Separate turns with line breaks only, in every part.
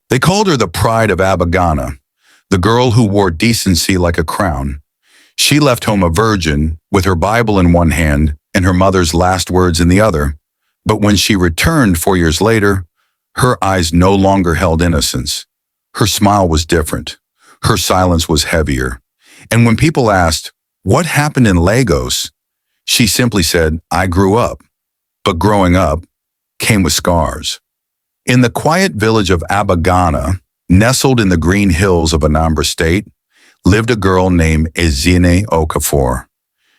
They called her the Pride of Abagana, the girl who wore decency like a crown. She left home a virgin, with her Bible in one hand and her mother's last words in the other. But when she returned 4 years later, her eyes no longer held innocence. Her smile was different. Her silence was heavier. And when people asked, "What happened in Lagos?" she simply said, "I grew up." But growing up came with scars. In the quiet village of Abagana, nestled in the green hills of Anambra State, lived a girl named Ezinne Okafor.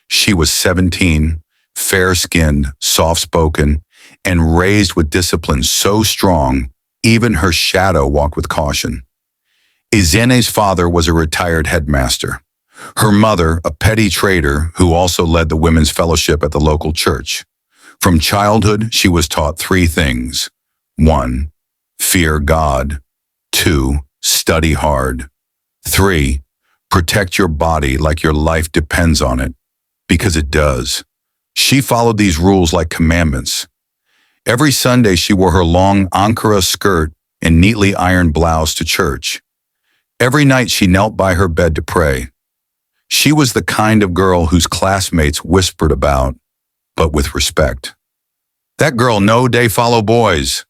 She was 17, fair-skinned, soft-spoken, and raised with discipline so strong, even her shadow walked with caution. Ezinne's father was a retired headmaster. Her mother, a petty trader who also led the women's fellowship at the local church. From childhood, she was taught 3 things. 1. Fear God. 2. Study hard. 3. Protect your body like your life depends on it, because it does. She followed these rules like commandments. Every Sunday she wore her long Ankara skirt and neatly ironed blouse to church. Every night she knelt by her bed to pray. She was the kind of girl whose classmates whispered about, but with respect. "That girl no dey follow boys.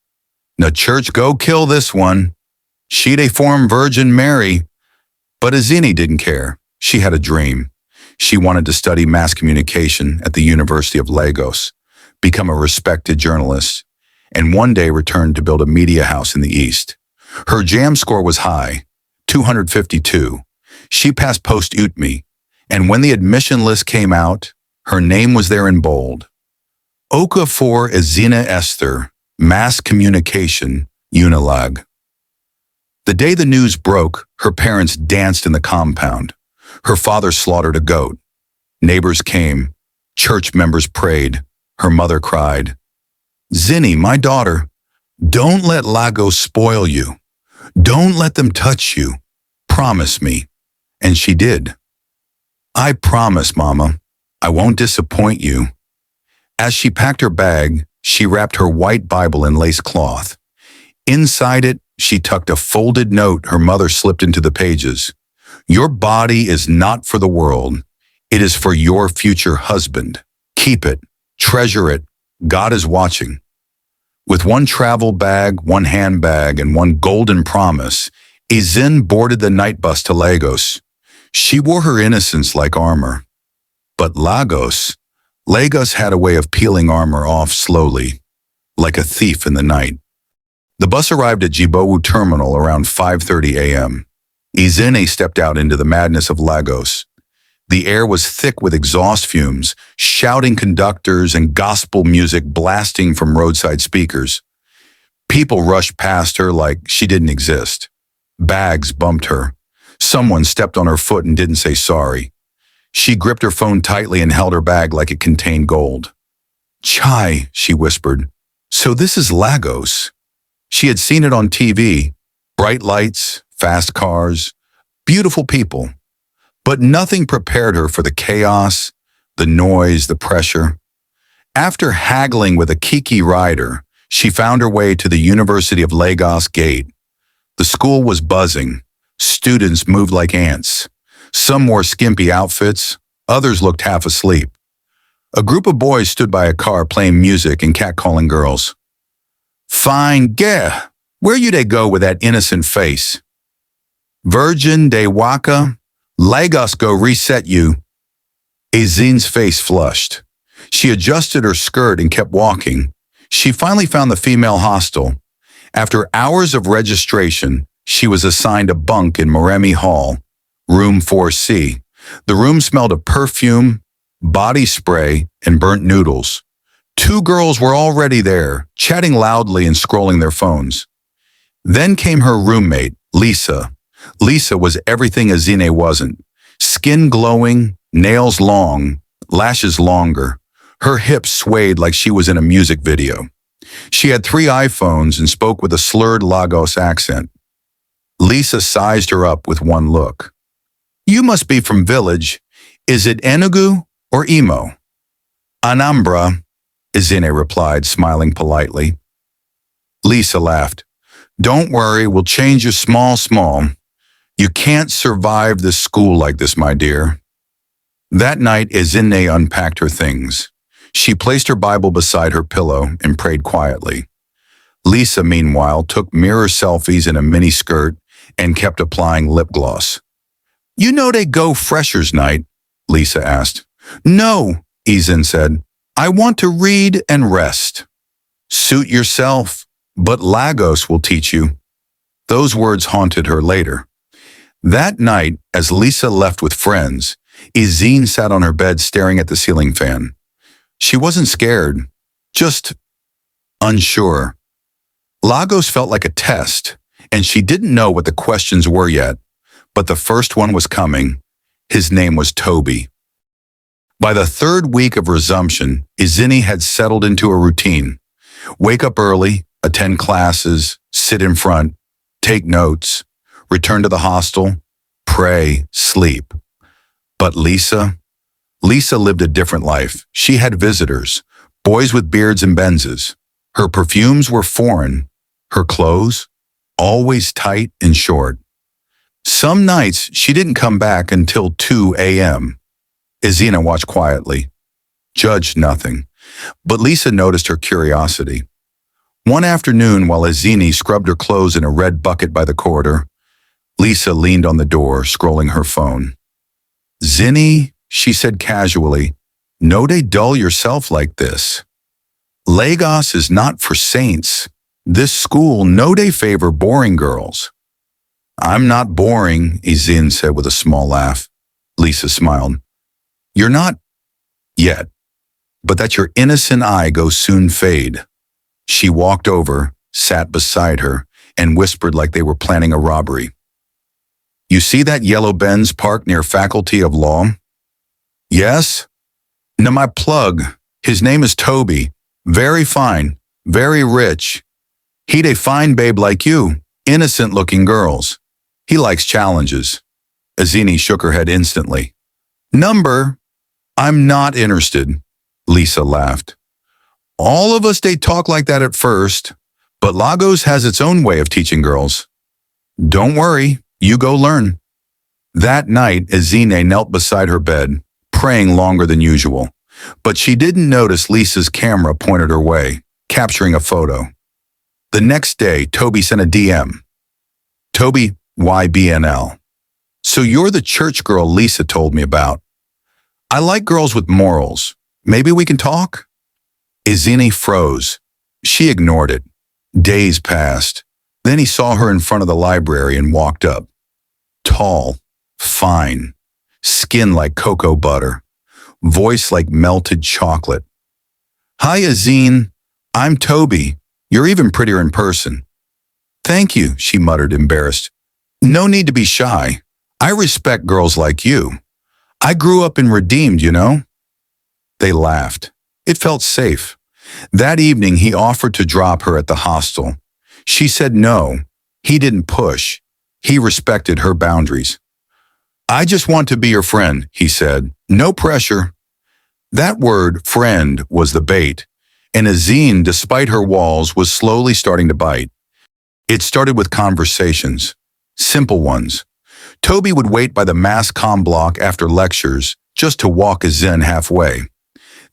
Na church go kill this one. She dey form Virgin Mary." But Ezinne didn't care. She had a dream. She wanted to study mass communication at the University of Lagos, become a respected journalist, and one day return to build a media house in the East. Her JAM score was high, 252. She passed post-UTME, and when the admission list came out, her name was there in bold. Okafor Ezinne Esther, Mass Communication, Unilag. The day the news broke, her parents danced in the compound. Her father slaughtered a goat. Neighbors came. Church members prayed. Her mother cried, "Zinny, my daughter, don't let Lagos spoil you. Don't let them touch you. Promise me." And she did. "I promise, Mama. I won't disappoint you." As she packed her bag, she wrapped her white Bible in lace cloth. Inside it, she tucked a folded note her mother slipped into the pages. "Your body is not for the world. It is for your future husband. Keep it. Treasure it. God is watching." With one travel bag, one handbag, and one golden promise, Ezinne boarded the night bus to Lagos. She wore her innocence like armor. But Lagos had a way of peeling armor off slowly, like a thief in the night. The bus arrived at Jibowu Terminal around 5:30 a.m. Ezinne stepped out into the madness of Lagos. The air was thick with exhaust fumes, shouting conductors and gospel music blasting from roadside speakers. People rushed past her like she didn't exist. Bags bumped her. Someone stepped on her foot and didn't say sorry. She gripped her phone tightly and held her bag like it contained gold. "Chai," she whispered. "So this is Lagos." She had seen it on TV. Bright lights, fast cars, beautiful people. But nothing prepared her for the chaos, the noise, the pressure. After haggling with a Kiki rider, she found her way to the University of Lagos gate. The school was buzzing. Students moved like ants. Some wore skimpy outfits, others looked half asleep. A group of boys stood by a car playing music and catcalling girls. "Fine, geh, where you they go with that innocent face? Virgin de Waka, Lagos go reset you." Ezinne's face flushed. She adjusted her skirt and kept walking. She finally found the female hostel. After hours of registration, she was assigned a bunk in Moremi Hall, room 4C. The room smelled of perfume, body spray, and burnt noodles. 2 girls were already there, chatting loudly and scrolling their phones. Then came her roommate, Lisa. Lisa was everything Ezinne wasn't. Skin glowing, nails long, lashes longer. Her hips swayed like she was in a music video. She had 3 iPhones and spoke with a slurred Lagos accent. Lisa sized her up with one look. "You must be from village. Is it Enugu or Imo?" "Anambra," Ezinne replied, smiling politely. Lisa laughed. Don't worry, we'll change you small. You can't survive this school like this, my dear. That night, Ezinne unpacked her things. She placed her Bible beside her pillow and prayed quietly. Lisa, meanwhile, took mirror selfies in a mini skirt and kept applying lip gloss. You know they go freshers night? Lisa asked. No, Ezinne said. I want to read and rest. Suit yourself, but Lagos will teach you. Those words haunted her later. That night, as Lisa left with friends, Ezinne sat on her bed staring at the ceiling fan. She wasn't scared, just unsure. Lagos felt like a test, and she didn't know what the questions were yet, but the first one was coming. His name was Tobi. By the third week of resumption, Ezinne had settled into a routine. Wake up early, attend classes, sit in front, take notes, return to the hostel, pray, sleep. But Lisa lived a different life. She had visitors, boys with beards and Benzes. Her perfumes were foreign, her clothes, always tight and short. Some nights she didn't come back until 2 a.m. Ezinne watched quietly, judged nothing, but Lisa noticed her curiosity. One afternoon, while Ezinne scrubbed her clothes in a red bucket by the corridor, Lisa leaned on the door, scrolling her phone. Zinny, she said casually, no dey dull yourself like this. Lagos is not for saints. This school no dey favor boring girls. I'm not boring, Ezinne said with a small laugh. Lisa smiled. You're not yet, but that your innocent eye go soon fade. She walked over, sat beside her, and whispered like they were planning a robbery. You see that yellow Benz parked near Faculty of Law? Yes? Now my plug, his name is Tobi. Very fine, very rich. He'd a fine babe like you, innocent-looking girls. He likes challenges. Ezinne shook her head instantly. Number? I'm not interested, Lisa laughed. All of us, they talk like that at first, but Lagos has its own way of teaching girls. Don't worry, you go learn. That night, Ezinne knelt beside her bed, praying longer than usual, but she didn't notice Lisa's camera pointed her way, capturing a photo. The next day, Tobi sent a DM. Tobi, YBNL. So you're the church girl Lisa told me about. I like girls with morals. Maybe we can talk? Ezinne froze. She ignored it. Days passed. Then he saw her in front of the library and walked up. Tall, fine, skin like cocoa butter, voice like melted chocolate. Hi, Ezinne. I'm Tobi. You're even prettier in person. Thank you, she muttered, embarrassed. No need to be shy. I respect girls like you. I grew up in Redeemed, you know? They laughed. It felt safe. That evening, he offered to drop her at the hostel. She said no. He didn't push. He respected her boundaries. I just want to be your friend, he said. No pressure. That word, friend, was the bait, and Ezinne, despite her walls, was slowly starting to bite. It started with conversations, simple ones. Tobi would wait by the mass comm block after lectures just to walk Ezinne halfway.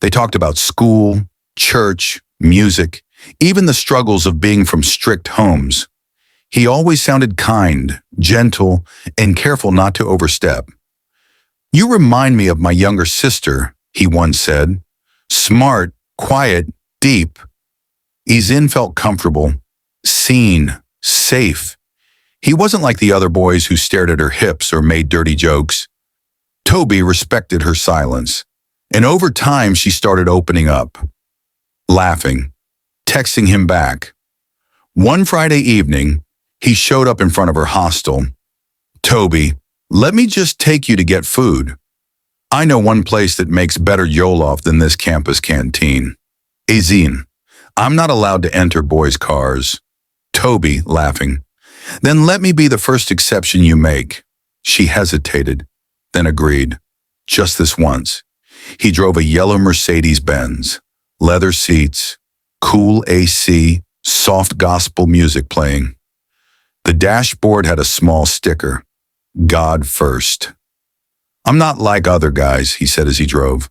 They talked about school, church, music, even the struggles of being from strict homes. He always sounded kind, gentle, and careful not to overstep. You remind me of my younger sister, he once said. Smart, quiet, deep. Ezinne felt comfortable, seen, safe. He wasn't like the other boys who stared at her hips or made dirty jokes. Tobi respected her silence, and over time she started opening up, laughing, texting him back. One Friday evening, he showed up in front of her hostel. Tobi, let me just take you to get food. I know one place that makes better jollof than this campus canteen. Ezinne, I'm not allowed to enter boys' cars. Tobi, laughing. Then let me be the first exception you make. She hesitated, then agreed. Just this once. He drove a yellow Mercedes-Benz, leather seats, cool AC, soft gospel music playing. The dashboard had a small sticker, God first. I'm not like other guys, he said as he drove.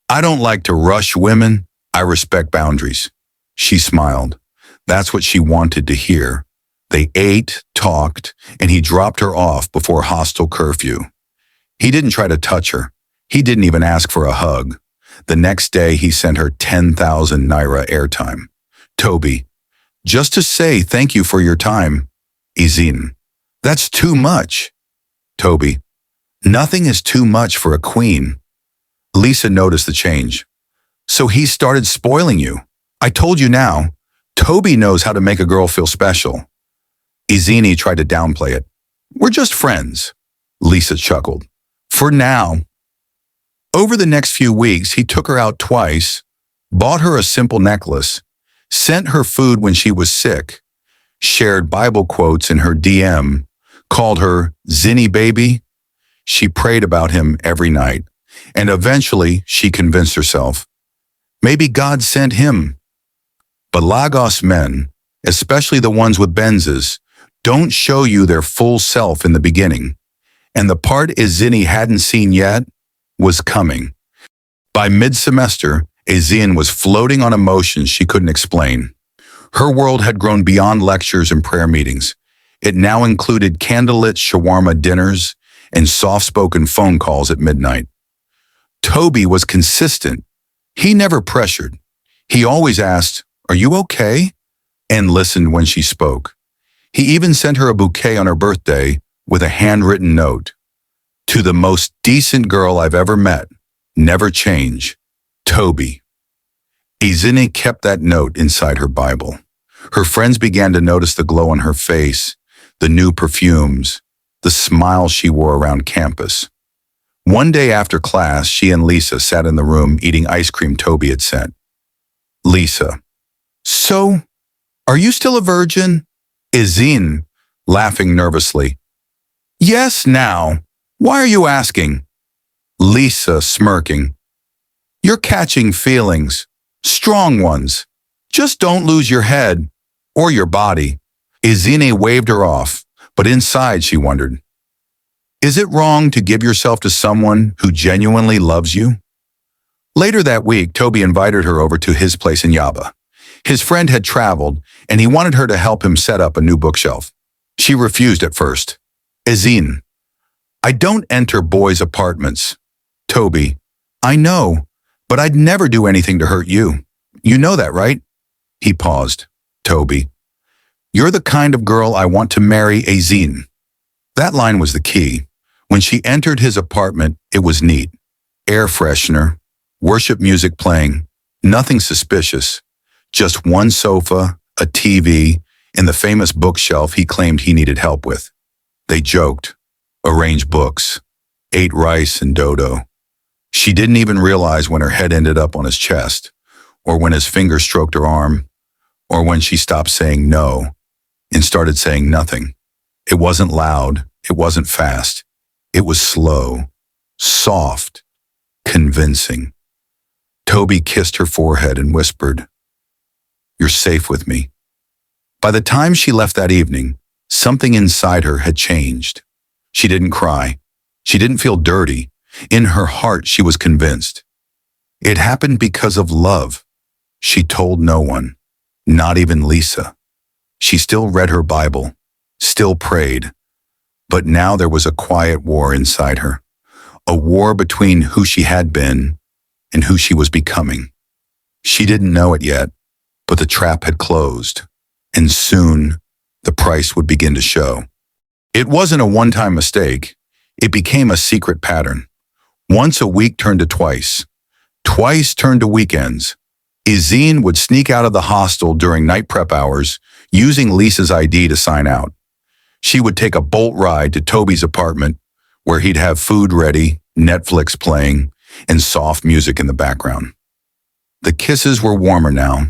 I don't like to rush women. I respect boundaries. She smiled. That's what she wanted to hear. They ate, talked, and he dropped her off before hostel curfew. He didn't try to touch her. He didn't even ask for a hug. The next day, he sent her 10,000 naira airtime. Tobi, just to say thank you for your time. Ezinne, that's too much. Tobi, nothing is too much for a queen. Lisa noticed the change. So he started spoiling you. I told you now. Tobi knows how to make a girl feel special. Ezinne tried to downplay it. We're just friends. Lisa chuckled. For now. Over the next few weeks, he took her out twice, bought her a simple necklace, sent her food when she was sick, shared Bible quotes in her DM, called her Zinny baby. She prayed about him every night, and eventually she convinced herself, maybe God sent him. But Lagos men, especially the ones with Benzes, don't show you their full self in the beginning, and the part Ezinne hadn't seen yet was coming. By mid-semester, Ezinne was floating on emotions she couldn't explain. Her world had grown beyond lectures and prayer meetings. It now included candlelit shawarma dinners and soft-spoken phone calls at midnight. Tobi was consistent. He never pressured. He always asked, "Are you okay?" and listened when she spoke. He even sent her a bouquet on her birthday with a handwritten note. To the most decent girl I've ever met, never change, Tobi. Ezinne kept that note inside her Bible. Her friends began to notice the glow on her face, the new perfumes, the smile she wore around campus. One day after class, she and Lisa sat in the room eating ice cream Tobi had sent. Lisa, so, are you still a virgin? Ezinne, laughing nervously. Yes, now. Why are you asking? Lisa, smirking. You're catching feelings, strong ones. Just don't lose your head or your body. Ezinne waved her off, but inside she wondered, is it wrong to give yourself to someone who genuinely loves you? Later that week, Tobi invited her over to his place in Yaba. His friend had traveled, and he wanted her to help him set up a new bookshelf. She refused at first. Ezinne, I don't enter boys' apartments. Tobi, I know, but I'd never do anything to hurt you. You know that, right? He paused. Tobi, you're the kind of girl I want to marry, Ezinne. That line was the key. When she entered his apartment, it was neat. Air freshener, worship music playing, nothing suspicious. Just one sofa, a TV, and the famous bookshelf he claimed he needed help with. They joked, arranged books, ate rice and dodo. She didn't even realize when her head ended up on his chest, or when his finger stroked her arm, or when she stopped saying no and started saying nothing. It wasn't loud, it wasn't fast. It was slow, soft, convincing. Tobi kissed her forehead and whispered, "You're safe with me." By the time she left that evening, something inside her had changed. She didn't cry. She didn't feel dirty. In her heart, she was convinced. It happened because of love. She told no one, not even Lisa. She still read her Bible, still prayed. But now there was a quiet war inside her, a war between who she had been and who she was becoming. She didn't know it yet, but the trap had closed, and soon the price would begin to show. It wasn't a one-time mistake. It became a secret pattern. Once a week turned to twice. Twice turned to weekends. Ezinne would sneak out of the hostel during night prep hours, using Lisa's ID to sign out. She would take a bolt ride to Tobi's apartment, where he'd have food ready, Netflix playing, and soft music in the background. The kisses were warmer now.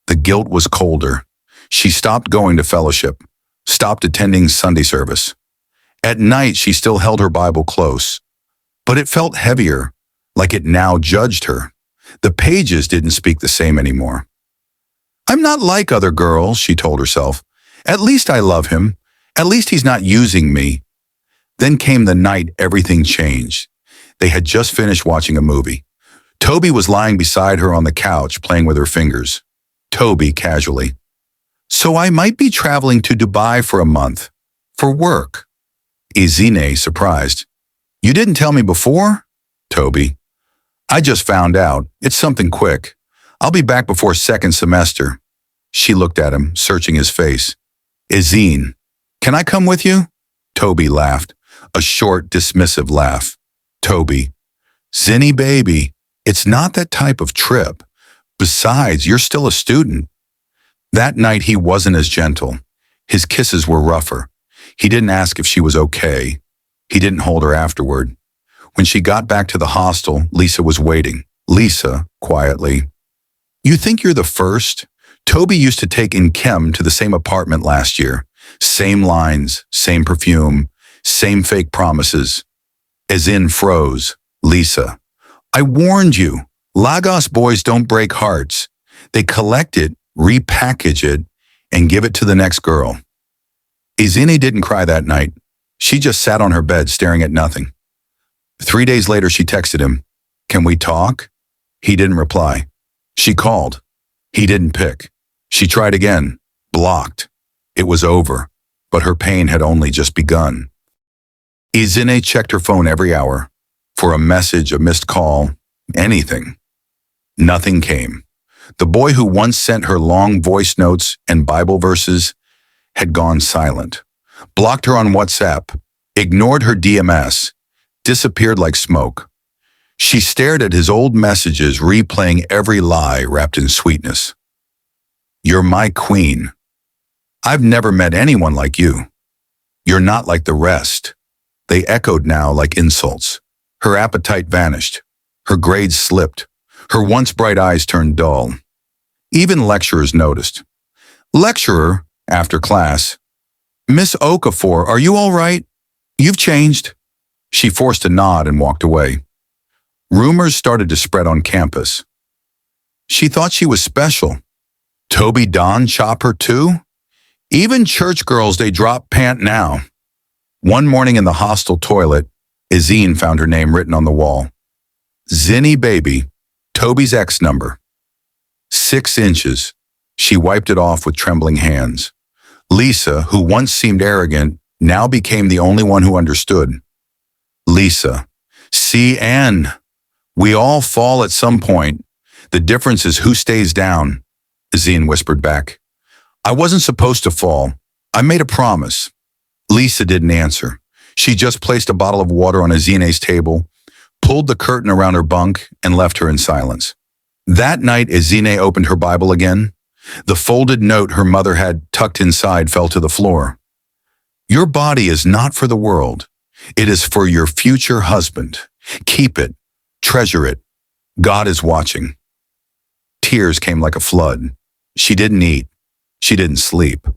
The guilt was colder. She stopped going to fellowship, stopped attending Sunday service. At night, she still held her Bible close, but it felt heavier, like it now judged her. The pages didn't speak the same anymore. I'm not like other girls, she told herself. At least I love him, At least he's not using me. Then came the night everything changed. They had just finished watching a movie. Tobi was lying beside her on the couch, playing with her fingers. Tobi casually. So I might be traveling to Dubai for a month. For work. Ezinne, surprised. You didn't tell me before? Tobi. I just found out. It's something quick. I'll be back before second semester. She looked at him, searching his face. Ezinne, can I come with you? Tobi laughed, a short, dismissive laugh. Tobi. Zinny baby, it's not that type of trip. Besides, you're still a student. That night he wasn't as gentle. His kisses were rougher. He didn't ask if she was okay. He didn't hold her afterward. When she got back to the hostel, Lisa was waiting. Lisa, quietly. You think you're the first? Tobi used to take in Chem to the same apartment last year. Same lines, same perfume, same fake promises. Ezinne froze. Lisa. I warned you. Lagos boys don't break hearts. They collect it, repackage it, and give it to the next girl. Ezinne didn't cry that night. She just sat on her bed staring at nothing. 3 days later, she texted him. Can we talk? He didn't reply. She called. He didn't pick. She tried again. Blocked. It was over, but her pain had only just begun. Ezinne checked her phone every hour for a message, a missed call, anything. Nothing came. The boy who once sent her long voice notes and Bible verses had gone silent, blocked her on WhatsApp, ignored her DMS, disappeared like smoke. She stared at his old messages, replaying every lie wrapped in sweetness. You're my queen. I've never met anyone like you. You're not like the rest. They echoed now like insults. Her appetite vanished. Her grades slipped. Her once bright eyes turned dull. Even lecturers noticed. Lecturer, after class. Miss Okafor, are you all right? You've changed. She forced a nod and walked away. Rumors started to spread on campus. She thought she was special. Tobi Don chop her too? Even church girls, they drop pant now. One morning in the hostel toilet, Ezinne found her name written on the wall. Zinny baby, Tobi's X number. 6 inches. She wiped it off with trembling hands. Lisa, who once seemed arrogant, now became the only one who understood. Lisa. See, Anne, we all fall at some point. The difference is who stays down, Ezinne whispered back. I wasn't supposed to fall. I made a promise. Lisa didn't answer. She just placed a bottle of water on Ezinne's table, pulled the curtain around her bunk, and left her in silence. That night, Ezinne opened her Bible again. The folded note her mother had tucked inside fell to the floor. Your body is not for the world. It is for your future husband. Keep it. Treasure it. God is watching. Tears came like a flood. She didn't eat. She didn't sleep.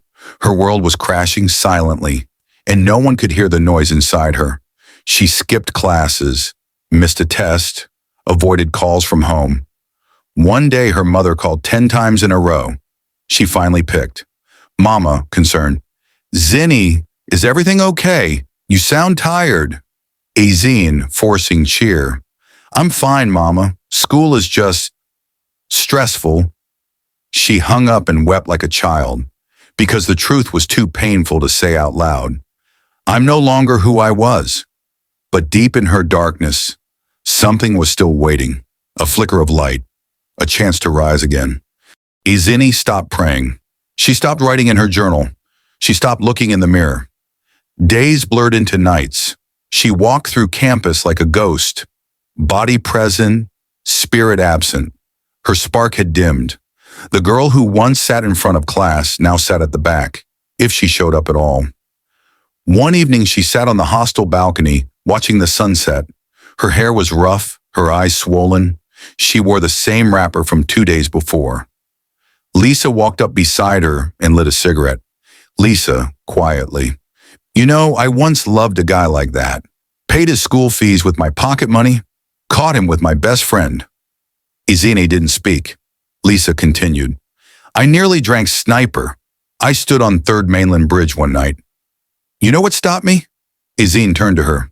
Her world was crashing silently, and no one could hear the noise inside her. She skipped classes, missed a test, avoided calls from home. One day her mother called 10 times in a row. She finally picked. Mama, concerned. Zinny, is everything okay? You sound tired. Ezinne, forcing cheer. I'm fine, Mama. School is just stressful. She hung up and wept like a child, because the truth was too painful to say out loud. I'm no longer who I was. But deep in her darkness, something was still waiting, a flicker of light, a chance to rise again. Ezinne stopped praying. She stopped writing in her journal. She stopped looking in the mirror. Days blurred into nights. She walked through campus like a ghost, body present, spirit absent. Her spark had dimmed. The girl who once sat in front of class now sat at the back, if she showed up at all. One evening she sat on the hostel balcony, watching the sunset. Her hair was rough, her eyes swollen. She wore the same wrapper from 2 days before. Lisa walked up beside her and lit a cigarette. Lisa, quietly. You know, I once loved a guy like that. Paid his school fees with my pocket money. Caught him with my best friend. Ezinne didn't speak. Lisa continued. I nearly drank Sniper. I stood on 3rd Mainland Bridge one night. You know what stopped me? Ezinne turned to her.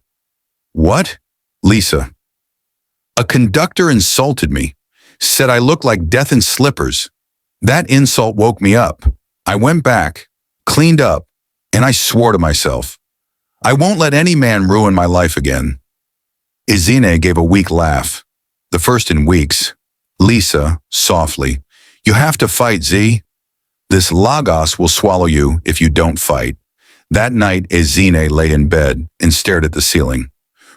What? Lisa. A conductor insulted me, said I looked like death in slippers. That insult woke me up. I went back, cleaned up, and I swore to myself, I won't let any man ruin my life again. Ezinne gave a weak laugh, the first in weeks. Lisa, softly, you have to fight, Z. This Lagos will swallow you if you don't fight. That night, Ezinne lay in bed and stared at the ceiling.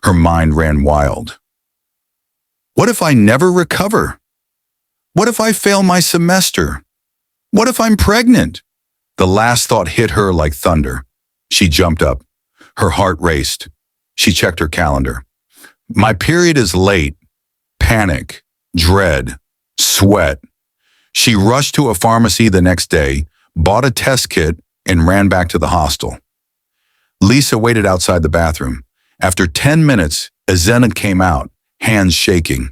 Her mind ran wild. What if I never recover? What if I fail my semester? What if I'm pregnant? The last thought hit her like thunder. She jumped up. Her heart raced. She checked her calendar. My period is late. Panic, dread, sweat. She rushed to a pharmacy the next day, bought a test kit, and ran back to the hostel. Lisa waited outside the bathroom. After 10 minutes, Ezinne came out, hands shaking.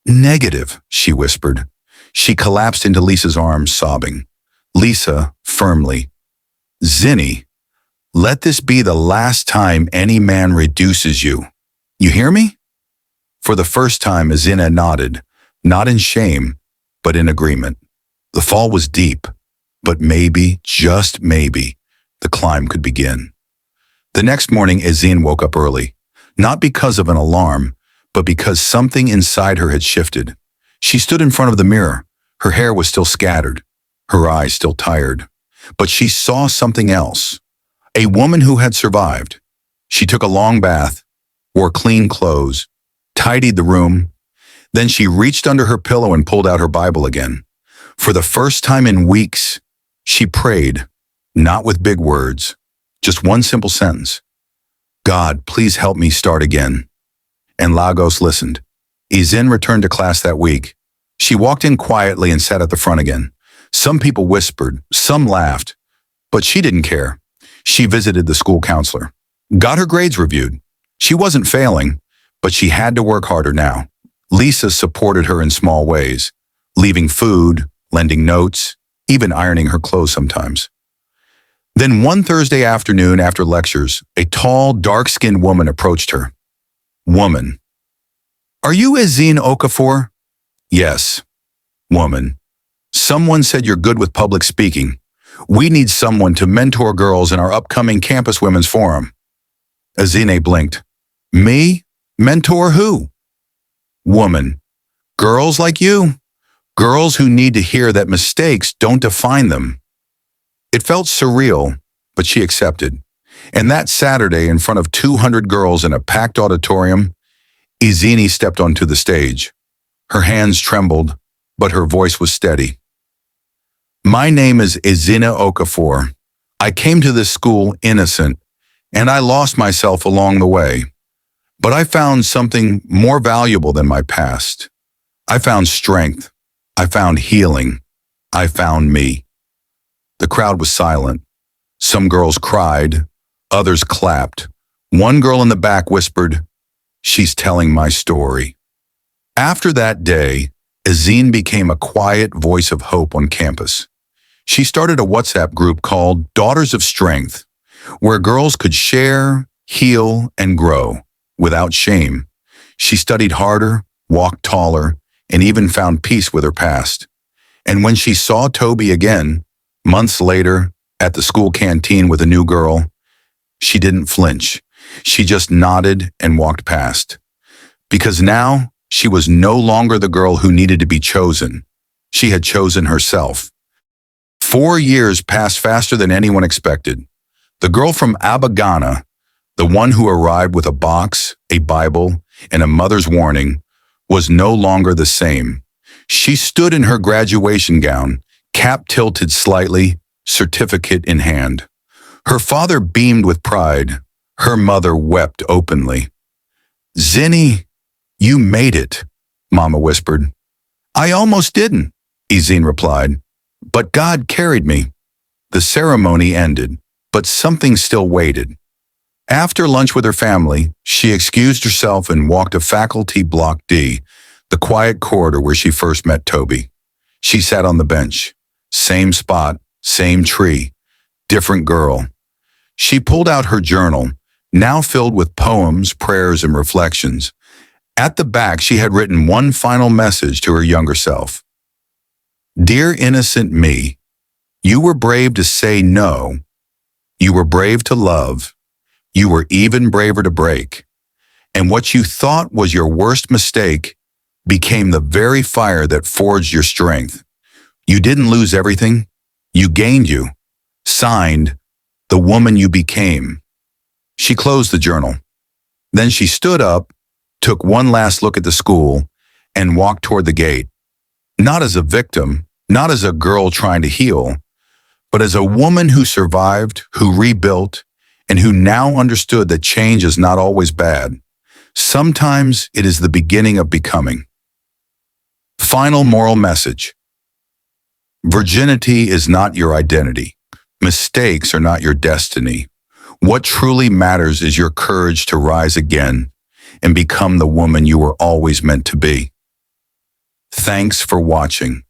Negative, she whispered. She collapsed into Lisa's arms, sobbing. Lisa, firmly, Zinny, let this be the last time any man reduces you. You hear me? For the first time, Ezinne nodded, not in shame, but in agreement. The fall was deep, but maybe, just maybe, the climb could begin. The next morning, Ezinne woke up early, not because of an alarm, but because something inside her had shifted. She stood in front of the mirror. Her hair was still scattered, her eyes still tired, but she saw something else. A woman who had survived. She took a long bath, wore clean clothes, tidied the room. Then she reached under her pillow and pulled out her Bible again. For the first time in weeks, she prayed, not with big words, just one simple sentence. God, please help me start again. And Lagos listened. Ezinne returned to class that week. She walked in quietly and sat at the front again. Some people whispered, some laughed, but she didn't care. She visited the school counselor, got her grades reviewed. She wasn't failing, but she had to work harder now. Lisa supported her in small ways, leaving food, lending notes, even ironing her clothes sometimes. Then one Thursday afternoon after lectures, a tall, dark-skinned woman approached her. Woman. Are you Ezinne Okafor? Yes. Woman. Someone said you're good with public speaking. We need someone to mentor girls in our upcoming Campus Women's Forum. Ezinne blinked. Me? Mentor who? Woman. Girls like you. Girls who need to hear that mistakes don't define them. It felt surreal, but she accepted. And that Saturday, in front of 200 girls in a packed auditorium, Ezinne stepped onto the stage. Her hands trembled, but her voice was steady. My name is Ezinne Okafor. I came to this school innocent, and I lost myself along the way. But I found something more valuable than my past. I found strength. I found healing. I found me. The crowd was silent. Some girls cried. Others clapped. One girl in the back whispered, "She's telling my story." After that day, Ezinne became a quiet voice of hope on campus. She started a WhatsApp group called Daughters of Strength, where girls could share, heal, and grow without shame. She studied harder, walked taller, and even found peace with her past. And when she saw Tobi again, months later, at the school canteen with a new girl, she didn't flinch. She just nodded and walked past. Because now, she was no longer the girl who needed to be chosen. She had chosen herself. 4 years passed faster than anyone expected. The girl from Abagana, the one who arrived with a box, a Bible, and a mother's warning, was no longer the same. She stood in her graduation gown, cap tilted slightly, certificate in hand. Her father beamed with pride. Her mother wept openly. Zinny, you made it, Mama whispered. I almost didn't, Ezinne replied, but God carried me. The ceremony ended, but something still waited. After lunch with her family, she excused herself and walked to Faculty Block D, the quiet corridor where she first met Tobi. She sat on the bench. Same spot, same tree, different girl. She pulled out her journal, now filled with poems, prayers, and reflections. At the back, she had written one final message to her younger self. Dear innocent me, you were brave to say no. You were brave to love. You were even braver to break. And what you thought was your worst mistake became the very fire that forged your strength. You didn't lose everything. You gained you. Signed, the woman you became. She closed the journal. Then she stood up, took one last look at the school, and walked toward the gate. Not as a victim, not as a girl trying to heal, but as a woman who survived, who rebuilt, and who now understood that change is not always bad. Sometimes it is the beginning of becoming. Final moral message. Virginity is not your identity. Mistakes are not your destiny. What truly matters is your courage to rise again and become the woman you were always meant to be. Thanks for watching.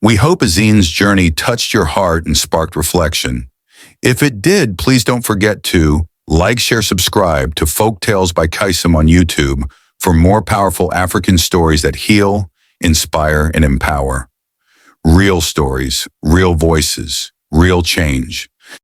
We hope Ezinne's journey touched your heart and sparked reflection. If it did, please don't forget to like, share, subscribe to Folktales by Chisom on YouTube for more powerful African stories that heal, inspire, and empower. Real stories, real voices, real change.